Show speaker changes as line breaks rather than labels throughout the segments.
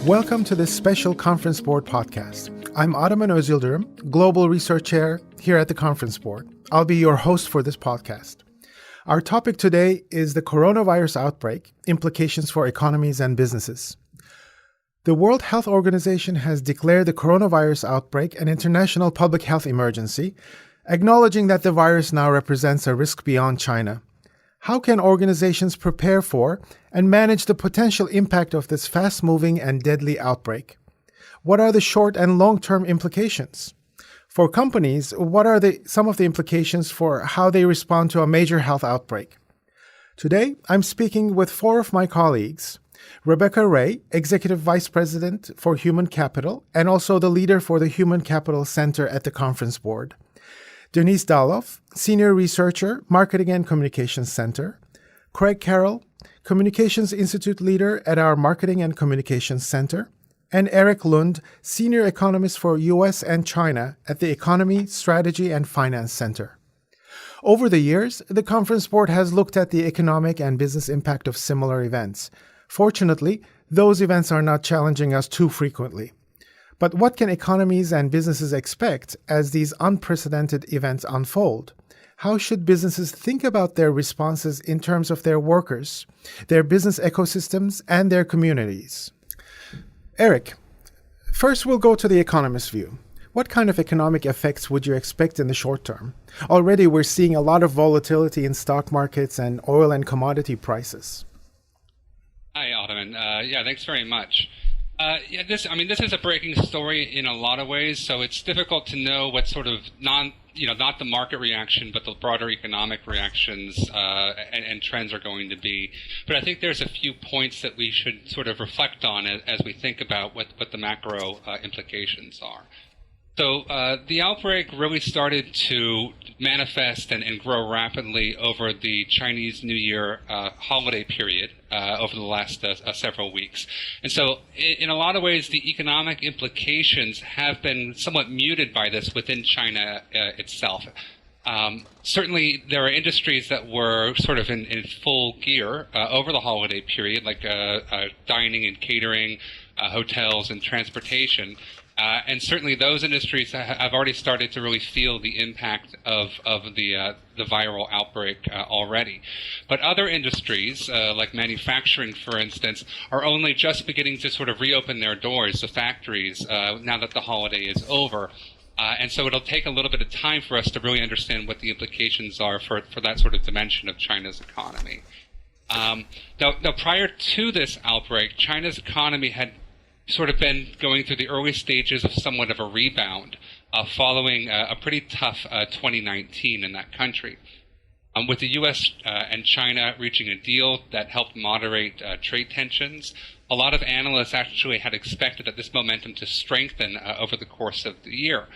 Welcome to this special Conference Board podcast. I'm Ataman Ozyildirim, Global Research Chair here at the Conference Board. I'll be your host for this podcast. Our topic today is the coronavirus outbreak, implications for economies and businesses. The World Health Organization has declared the coronavirus outbreak an international public health emergency, acknowledging that the virus now represents a risk beyond China. How can organizations prepare for and manage the potential impact of this fast-moving and deadly outbreak? What are the short and long-term implications? For companies, what are some of the implications for how they respond to a major health outbreak? Today, I'm speaking with four of my colleagues: Rebecca Ray, Executive Vice President for Human Capital and also the leader for the Human Capital Center at the Conference Board; Denise Dahlhoff, Senior Researcher, Marketing and Communications Center; Craig Carroll, Communications Institute Leader at our Marketing and Communications Center; and Erik Lundh, Senior Economist for U.S. and China at the Economy, Strategy and Finance Center. Over the years, the Conference Board has looked at the economic and business impact of similar events. Fortunately, those events are not challenging us too frequently. But what can economies and businesses expect as these unprecedented events unfold? How should businesses think about their responses in terms of their workers, their business ecosystems, and their communities? Erik, first we'll go to the economist view. What kind of economic effects would you expect in the short term? Already we're seeing a lot of volatility in stock markets and oil and commodity prices.
Hi, Ataman. Thanks very much. This is a breaking story in a lot of ways, so it's difficult to know what sort of not the market reaction, but the broader economic reactions and trends are going to be. But I think there's a few points that we should sort of reflect on as we think about what the macro implications are. So the outbreak really started to manifest and grow rapidly over the Chinese New Year holiday period over the last several weeks. And so in a lot of ways, the economic implications have been somewhat muted by this within China itself. Certainly, there are industries that were sort of in full gear over the holiday period, like dining and catering, hotels and transportation. And certainly those industries have already started to really feel the impact of the viral outbreak already. But other industries, like manufacturing, for instance, are only just beginning to sort of reopen their doors, the factories, now that the holiday is over. And so it'll take a little bit of time for us to really understand what the implications are for that sort of dimension of China's economy. Now, prior to this outbreak, China's economy had sort of been going through the early stages of somewhat of a rebound following a pretty tough 2019 in that country. With the U.S. and China reaching a deal that helped moderate trade tensions, a lot of analysts actually had expected that this momentum to strengthen over the course of the year.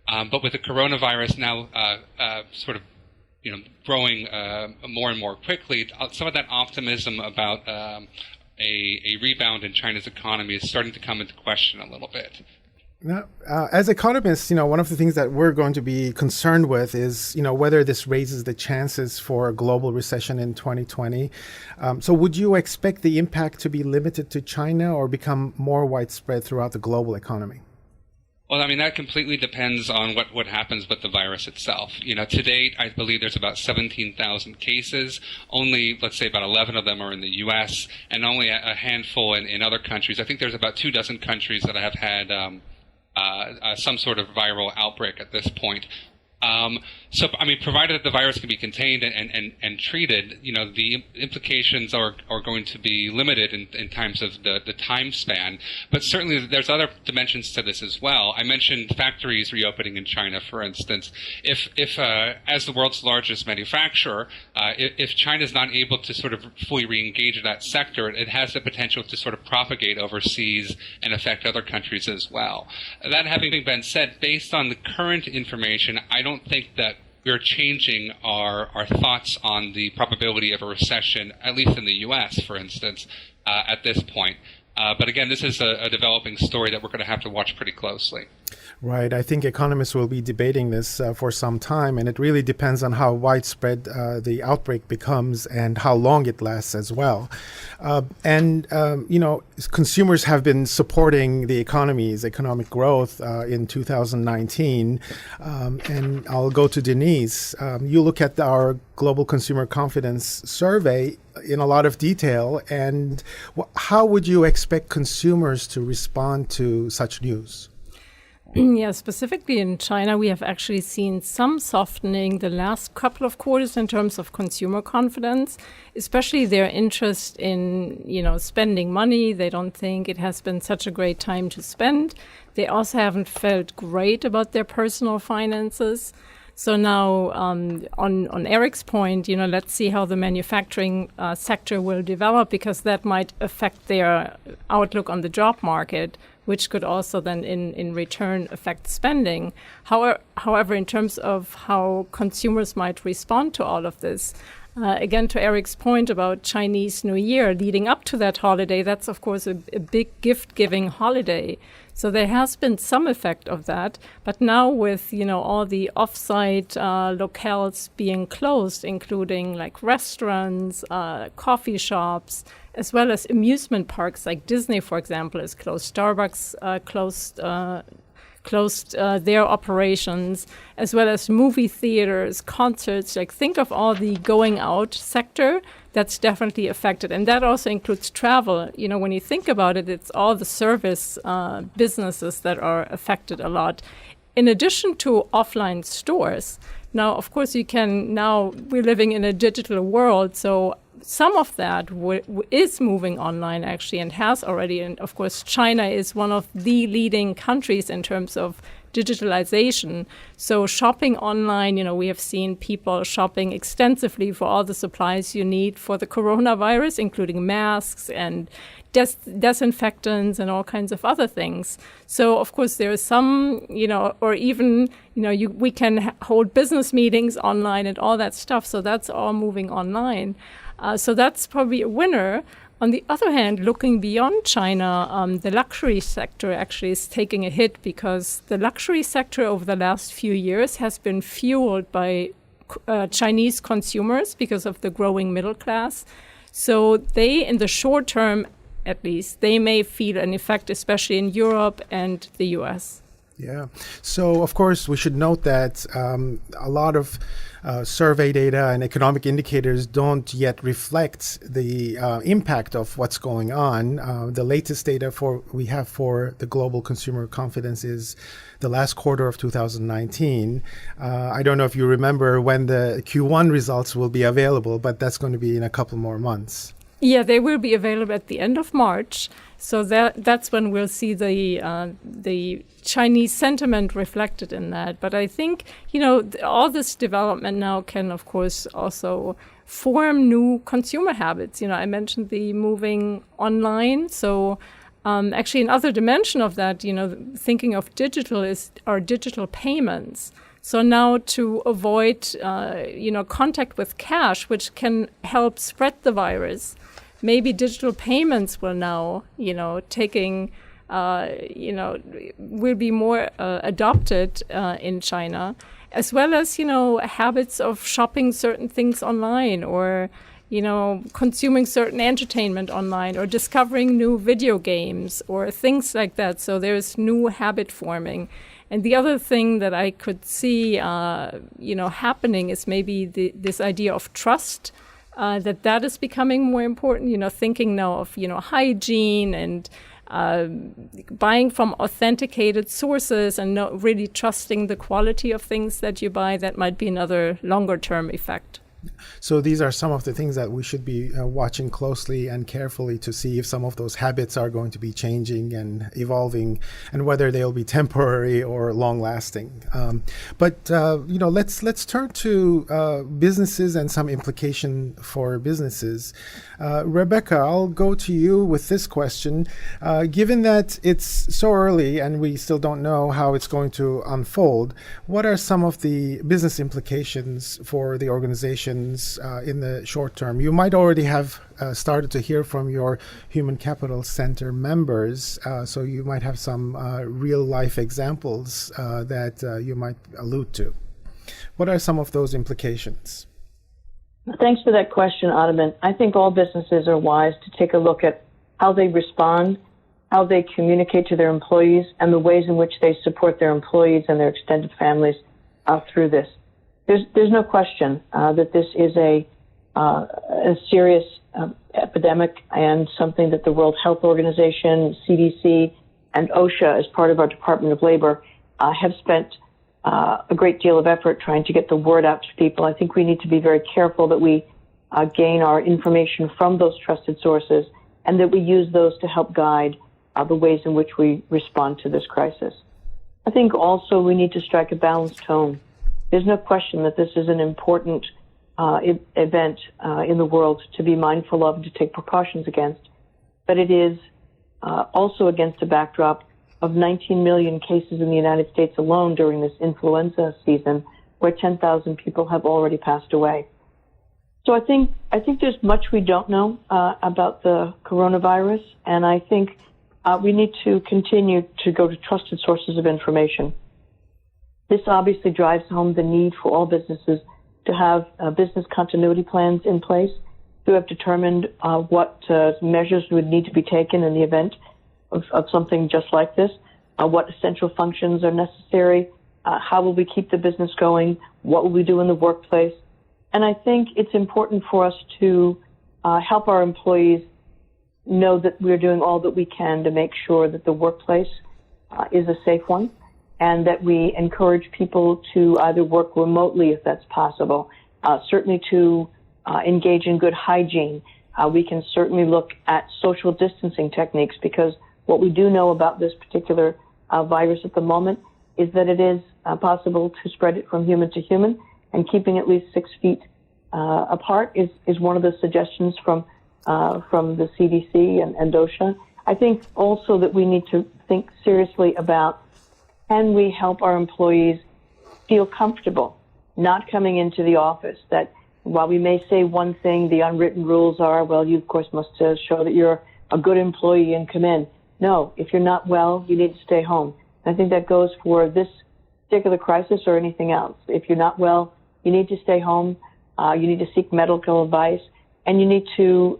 But with the coronavirus now growing more and more quickly, some of that optimism about a rebound in China's economy is starting to come into question a little bit.
Now, as economists, one of the things that we're going to be concerned with is, whether this raises the chances for a global recession in 2020. So would you expect the impact to be limited to China or become more widespread throughout the global economy?
Well, that completely depends on what happens with the virus itself. To date, I believe there's about 17,000 cases. Only, let's say, about 11 of them are in the U.S., and only a handful in other countries. I think there's about 24 countries that have had some sort of viral outbreak at this point. Provided that the virus can be contained and treated, the implications are going to be limited in terms of the time span. But certainly there's other dimensions to this as well. I mentioned factories reopening in China, for instance. If as the world's largest manufacturer, if China is not able to sort of fully re-engage that sector, it has the potential to sort of propagate overseas and affect other countries as well. That having been said, based on the current information, I don't think that we're changing our thoughts on the probability of a recession, at least in the U.S., for instance, at this point. But again, this is a developing story that we're going to have to watch pretty closely.
Right. I think economists will be debating this for some time, and it really depends on how widespread the outbreak becomes and how long it lasts as well. Consumers have been supporting the economic growth in 2019. And I'll go to Denise. You look at our Global Consumer Confidence Survey in a lot of detail, and how would you expect consumers to respond to such news?
Yeah, specifically in China, we have actually seen some softening the last couple of quarters in terms of consumer confidence, especially their interest in, spending money. They don't think it has been such a great time to spend. They also haven't felt great about their personal finances. So now, on Erik's point, let's see how the manufacturing sector will develop, because that might affect their outlook on the job market, which could also then in return affect spending. However, in terms of how consumers might respond to all of this, again, to Erik's point about Chinese New Year, leading up to that holiday, that's of course a big gift-giving holiday. So there has been some effect of that. But now with, all the off-site locales being closed, including like restaurants, coffee shops, as well as amusement parks like Disney, for example, is closed. Starbucks closed their operations, as well as movie theaters, concerts. Like, think of all the going out sector that's definitely affected. And that also includes travel. When you think about it, it's all the service businesses that are affected a lot. In addition to offline stores, now, of course, we're living in a digital world, so some of that is moving online, actually, and has already. And of course, China is one of the leading countries in terms of digitalization. So shopping online, we have seen people shopping extensively for all the supplies you need for the coronavirus, including masks and disinfectants and all kinds of other things. So, of course, there is some, or even, we can hold business meetings online and all that stuff. So that's all moving online. So that's probably a winner. On the other hand, looking beyond China, the luxury sector actually is taking a hit, because the luxury sector over the last few years has been fueled by Chinese consumers because of the growing middle class. So they, in the short term at least, they may feel an effect, especially in Europe and the US.
Yeah. So, of course, we should note that a lot of survey data and economic indicators don't yet reflect the impact of what's going on. The latest data we have for the global consumer confidence is the last quarter of 2019. I don't know if you remember when the Q1 results will be available, but that's going to be in a couple more months.
Yeah, they will be available at the end of March. So that's when we'll see the Chinese sentiment reflected in that. But I think, all this development now can, of course, also form new consumer habits. I mentioned the moving online. So actually another dimension of that, thinking of digital is our digital payments. So now to avoid, contact with cash, which can help spread the virus, maybe digital payments will now, will be more adopted in China, as well as, habits of shopping certain things online, or, consuming certain entertainment online, or discovering new video games or things like that. So there's new habit forming. And the other thing that I could see, happening is maybe this idea of trust. That is becoming more important, thinking now of, hygiene and buying from authenticated sources and not really trusting the quality of things that you buy. That might be another longer term effect.
So these are some of the things that we should be watching closely and carefully to see if some of those habits are going to be changing and evolving, and whether they'll be temporary or long-lasting. But let's turn to businesses and some implication for businesses. Rebecca, I'll go to you with this question. Given that it's so early and we still don't know how it's going to unfold, what are some of the business implications for the organization implications in the short term? You might already have started to hear from your Human Capital Center members, so you might have some real-life examples that you might allude to. What are some of those implications?
Thanks for that question, Ataman. I think all businesses are wise to take a look at how they respond, how they communicate to their employees, and the ways in which they support their employees and their extended families through this. There's no question that this is a serious epidemic and something that the World Health Organization, CDC, and OSHA, as part of our Department of Labor, have spent a great deal of effort trying to get the word out to people. I think we need to be very careful that we gain our information from those trusted sources and that we use those to help guide the ways in which we respond to this crisis. I think also we need to strike a balanced tone. There's no question that this is an important event in the world to be mindful of and to take precautions against, but it is also against a backdrop of 19 million cases in the United States alone during this influenza season, where 10,000 people have already passed away. So I think there's much we don't know about the coronavirus, and I think we need to continue to go to trusted sources of information. This obviously drives home the need for all businesses to have business continuity plans in place, to have determined what measures would need to be taken in the event of something just like this, what essential functions are necessary, how will we keep the business going, what will we do in the workplace. And I think it's important for us to help our employees know that we're doing all that we can to make sure that the workplace is a safe one, and that we encourage people to either work remotely if that's possible, certainly to engage in good hygiene. We can certainly look at social distancing techniques, because what we do know about this particular virus at the moment is that it is possible to spread it from human to human, and keeping at least 6 feet apart is one of the suggestions from the CDC and OSHA. I think also that we need to think seriously about, can we help our employees feel comfortable not coming into the office? That while we may say one thing, the unwritten rules are, well, you of course must show that you're a good employee and come in. No, if you're not well, you need to stay home. I think that goes for this particular crisis or anything else. If you're not well, you need to stay home. You need to seek medical advice, and you need to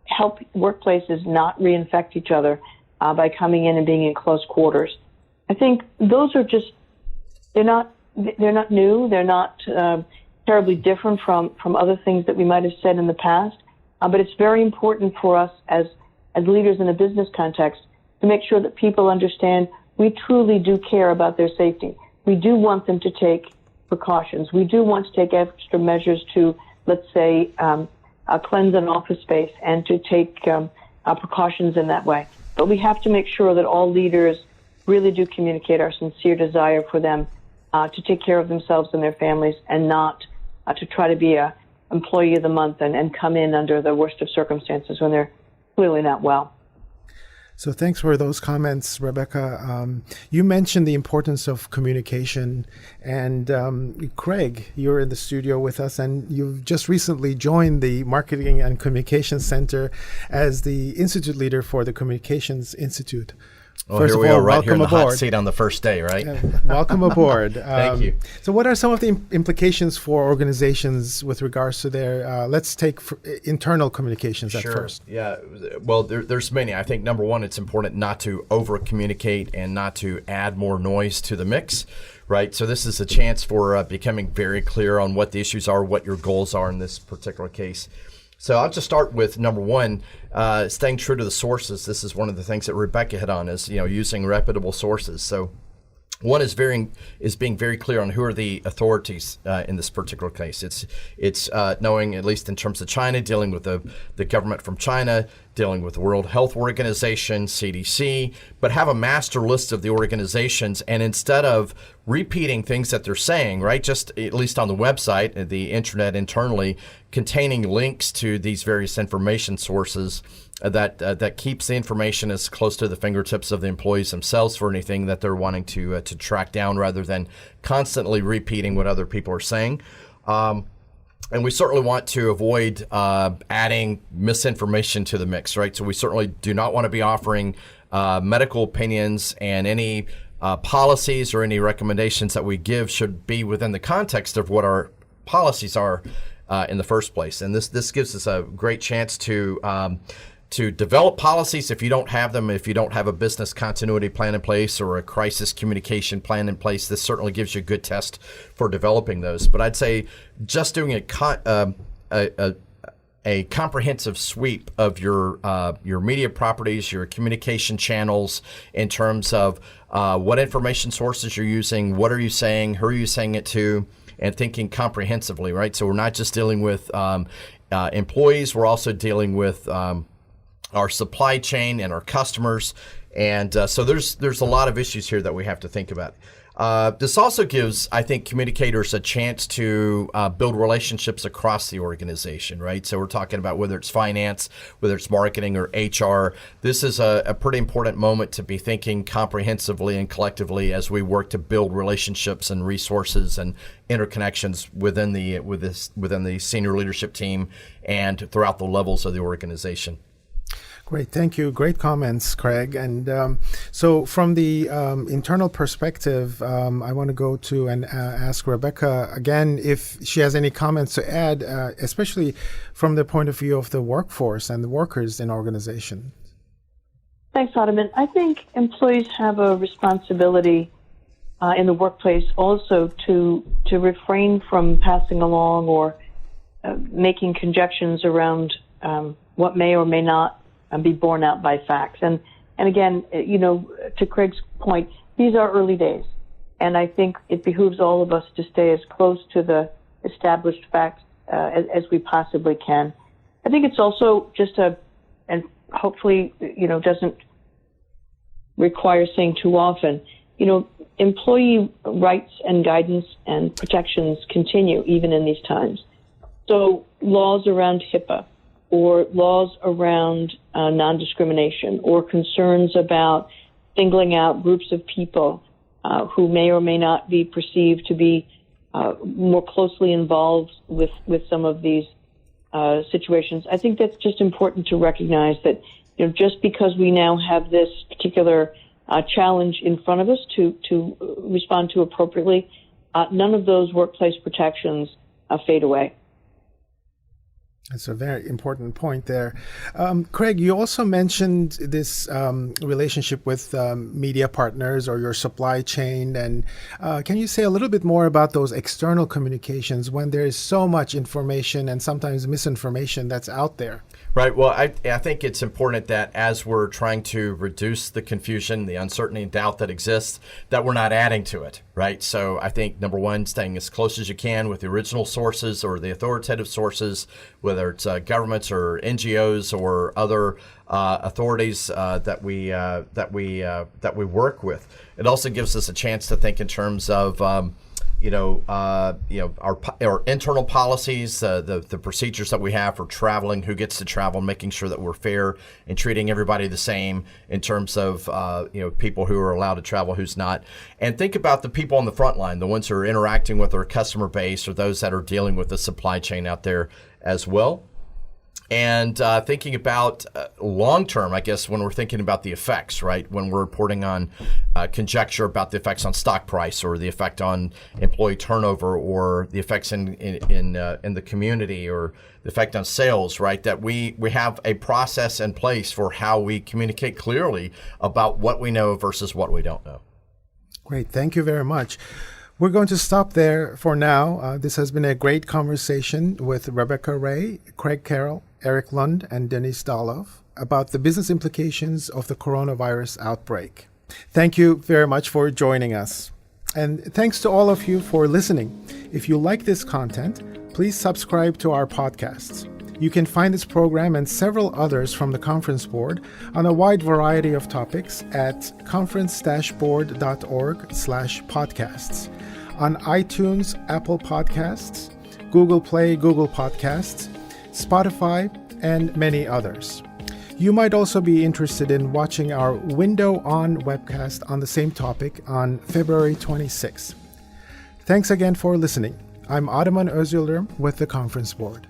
help workplaces not reinfect each other by coming in and being in close quarters. I think those are just, they're not new. They're not terribly different from other things that we might have said in the past. But it's very important for us as leaders in a business context to make sure that people understand we truly do care about their safety. We do want them to take precautions. We do want to take extra measures to, let's say, cleanse an office space and to take precautions in that way. But we have to make sure that all leaders really do communicate our sincere desire for them to take care of themselves and their families, and not to try to be a employee of the month and come in under the worst of circumstances when they're clearly not well.
So thanks for those comments, Rebecca. You mentioned the importance of communication, and Craig, you're in the studio with us, and you've just recently joined the Marketing and Communications Center as the Institute Leader for the Communications Institute.
Well,
First
here
of
we
all,
are, right here in the
aboard.
hot seat on the first day, right?
Welcome aboard.
Thank you.
So what are some of the implications for organizations with regards to their, let's take internal communications at first.
Yeah, well, there's many. I think, number one, it's important not to over-communicate and not to add more noise to the mix, right? So this is a chance for becoming very clear on what the issues are, what your goals are in this particular case. So I'll just start with number one, staying true to the sources. This is one of the things that Rebecca hit on, is using reputable sources. So one is being very clear on who are the authorities in this particular case. It's knowing, at least in terms of China, dealing with the government from China, dealing with the World Health Organization, CDC, but have a master list of the organizations, and instead of repeating things that they're saying, right, just at least on the website, the internet internally, containing links to these various information sources that keeps the information as close to the fingertips of the employees themselves for anything that they're wanting to track down, rather than constantly repeating what other people are saying. And we certainly want to avoid adding misinformation to the mix, right? So we certainly do not want to be offering medical opinions, and any policies or any recommendations that we give should be within the context of what our policies are in the first place. And this gives us a great chance to develop policies if you don't have them, if you don't have a business continuity plan in place or a crisis communication plan in place. This certainly gives you a good test for developing those. But I'd say just doing a comprehensive sweep of your media properties, your communication channels in terms of what information sources you're using, what are you saying, who are you saying it to, and thinking comprehensively, right? So we're not just dealing with employees, we're also dealing with our supply chain and our customers. And so there's a lot of issues here that we have to think about. This also gives, I think, communicators a chance to build relationships across the organization, right? So we're talking about whether it's finance, whether it's marketing or HR. This is a pretty important moment to be thinking comprehensively and collectively as we work to build relationships and resources and interconnections within the senior leadership team and throughout the levels of the organization.
Great, thank you. Great comments, Craig. And so from the internal perspective, I want to go to and ask Rebecca again if she has any comments to add, especially from the point of view of the workforce and the workers in organization.
Thanks, Ataman. I think employees have a responsibility in the workplace also to refrain from passing along or making conjectures around what may or may not be borne out by facts. And again, to Craig's point, these are early days. And I think it behooves all of us to stay as close to the established facts as we possibly can. I think it's also just and hopefully, doesn't require saying too often, employee rights and guidance and protections continue even in these times. So laws around HIPAA, or laws around non-discrimination, or concerns about singling out groups of people who may or may not be perceived to be more closely involved with some of these situations. I think that's just important to recognize that just because we now have this particular challenge in front of us to respond to appropriately, none of those workplace protections fade away.
That's a very important point there. Craig, you also mentioned this relationship with media partners or your supply chain. And can you say a little bit more about those external communications when there is so much information and sometimes misinformation that's out there?
Right. Well, I think it's important that as we're trying to reduce the confusion, the uncertainty and doubt that exists, that we're not adding to it. Right. So I think, number one, staying as close as you can with the original sources or the authoritative sources, whether it's governments or NGOs or other authorities that we work with. It also gives us a chance to think in terms of our internal policies, the procedures that we have for traveling, who gets to travel, making sure that we're fair and treating everybody the same in terms of people who are allowed to travel, who's not. And think about the people on the front line, the ones who are interacting with our customer base or those that are dealing with the supply chain out there as well. And thinking about long term, I guess, when we're thinking about the effects, right? When we're reporting on conjecture about the effects on stock price or the effect on employee turnover or the effects in the community or the effect on sales, right? That we have a process in place for how we communicate clearly about what we know versus what we don't know.
Great. Thank you very much. We're going to stop there for now. This has been a great conversation with Rebecca Ray, Craig Carroll, Erik Lundh, and Denise Dahlhoff about the business implications of the coronavirus outbreak. Thank you very much for joining us. And thanks to all of you for listening. If you like this content, please subscribe to our podcasts. You can find this program and several others from the Conference Board on a wide variety of topics at conference-board.org/podcasts, on iTunes, Apple Podcasts, Google Play, Google Podcasts, Spotify, and many others. You might also be interested in watching our Window On webcast on the same topic on February 26th. Thanks again for listening. I'm Ataman Ozyildirim with the Conference Board.